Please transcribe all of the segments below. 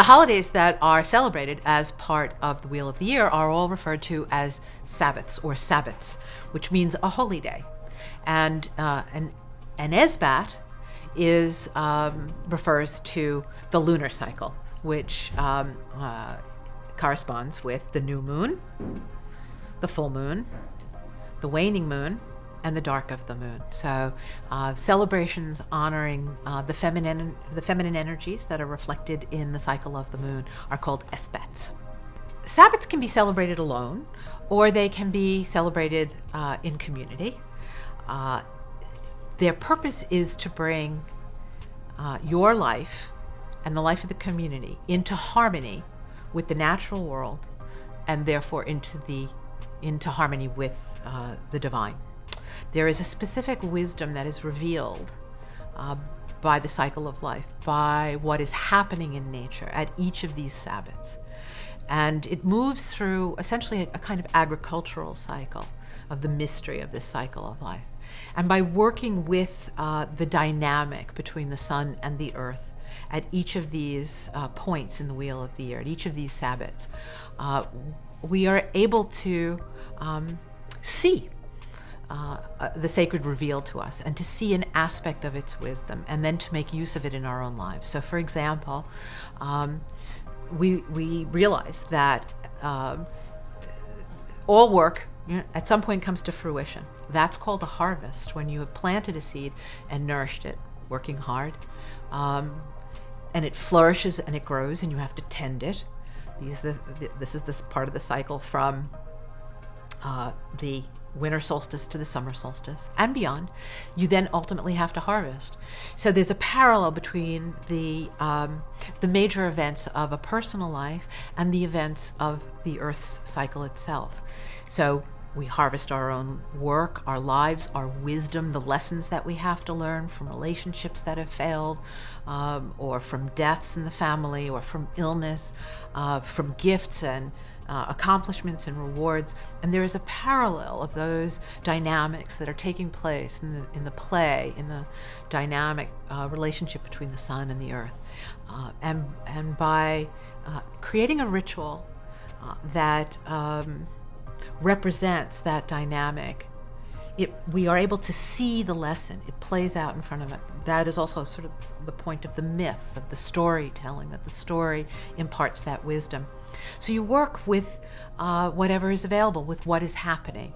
The holidays that are celebrated as part of the Wheel of the Year are all referred to as Sabbaths or Sabbats, which means a holy day. And an esbat is refers to the lunar cycle, which corresponds with the new moon, the full moon, the waning moon, and the dark of the moon. So celebrations honoring the feminine energies that are reflected in the cycle of the moon are called esbats. Sabbats can be celebrated alone, or they can be celebrated in community. Their purpose is to bring your life and the life of the community into harmony with the natural world, and therefore into harmony with the divine. There is a specific wisdom that is revealed by the cycle of life, by what is happening in nature at each of these Sabbats. And it moves through essentially a kind of agricultural cycle of the mystery of this cycle of life. And by working with the dynamic between the sun and the earth at each of these points in the Wheel of the Year, at each of these Sabbats, we are able to see the sacred revealed to us, and to see an aspect of its wisdom, and then to make use of it in our own lives. So, for example, we realize that all work, at some point, comes to fruition. That's called a harvest, when you have planted a seed and nourished it, working hard, and it flourishes and it grows, and you have to tend it. This is this part of the cycle from the winter solstice to the summer solstice and beyond. You then ultimately have to harvest. So there's a parallel between the major events of a personal life and the events of the Earth's cycle itself. So we harvest our own work, our lives, our wisdom, the lessons that we have to learn from relationships that have failed, or from deaths in the family, or from illness, from gifts and accomplishments and rewards. And there is a parallel of those dynamics that are taking place in the play, in the dynamic relationship between the sun and the earth. And by creating a ritual that represents that dynamic, we are able to see the lesson. It plays out in front of it. That is also sort of the point of the myth, of the storytelling, that the story imparts that wisdom. So you work with whatever is available, with what is happening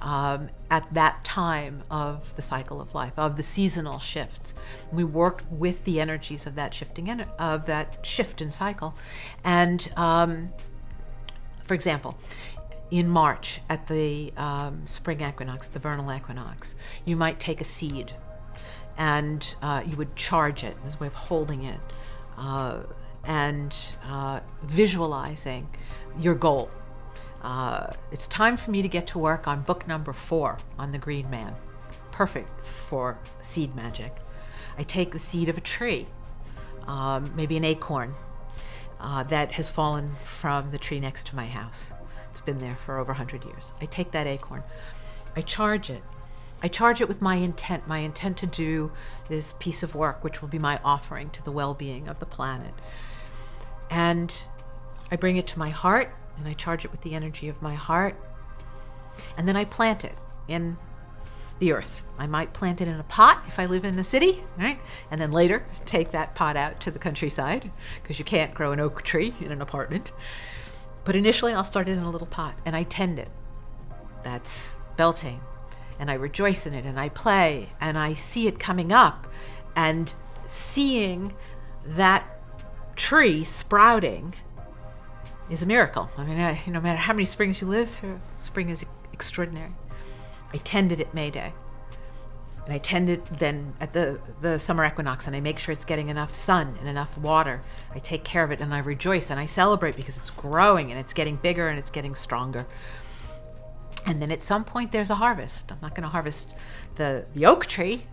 at that time of the cycle of life, of the seasonal shifts. We work with the energies of that shift in cycle. And for example, in March at the spring equinox, the vernal equinox, you might take a seed and you would charge it as a way of holding it and visualizing your goal. It's time for me to get to work on book number 4 on the Green Man. Perfect for seed magic. I take the seed of a tree, maybe an acorn, that has fallen from the tree next to my house. It's been there for over 100 years. I take that acorn. I charge it. I charge it with my intent to do this piece of work, which will be my offering to the well-being of the planet. And I bring it to my heart, and I charge it with the energy of my heart. And then I plant it in the earth. I might plant it in a pot if I live in the city, right? And then later take that pot out to the countryside, because you can't grow an oak tree in an apartment. But initially I'll start it in a little pot, and I tend it. That's Beltane. And I rejoice in it, and I play, and I see it coming up, and seeing that tree sprouting is a miracle. I mean, no matter how many springs you live through, spring is extraordinary. I tend it at May Day, and I tend it then at the summer equinox, and I make sure it's getting enough sun and enough water. I take care of it, and I rejoice, and I celebrate because it's growing, and it's getting bigger, and it's getting stronger. And then at some point there's a harvest. I'm not going to harvest the oak tree,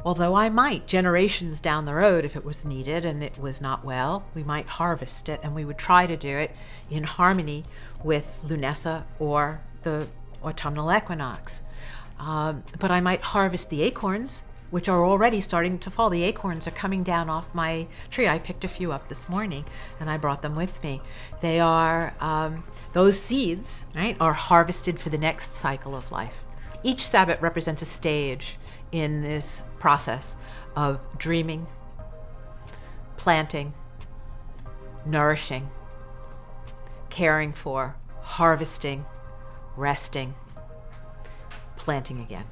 although I might generations down the road if it was needed and it was not well. We might harvest it, and we would try to do it in harmony with Lunessa or the autumnal equinox. But I might harvest the acorns which are already starting to fall. The acorns are coming down off my tree. I picked a few up this morning and I brought them with me. They are, those seeds, right, are harvested for the next cycle of life. Each Sabbath represents a stage in this process of dreaming, planting, nourishing, caring for, harvesting, resting, planting again.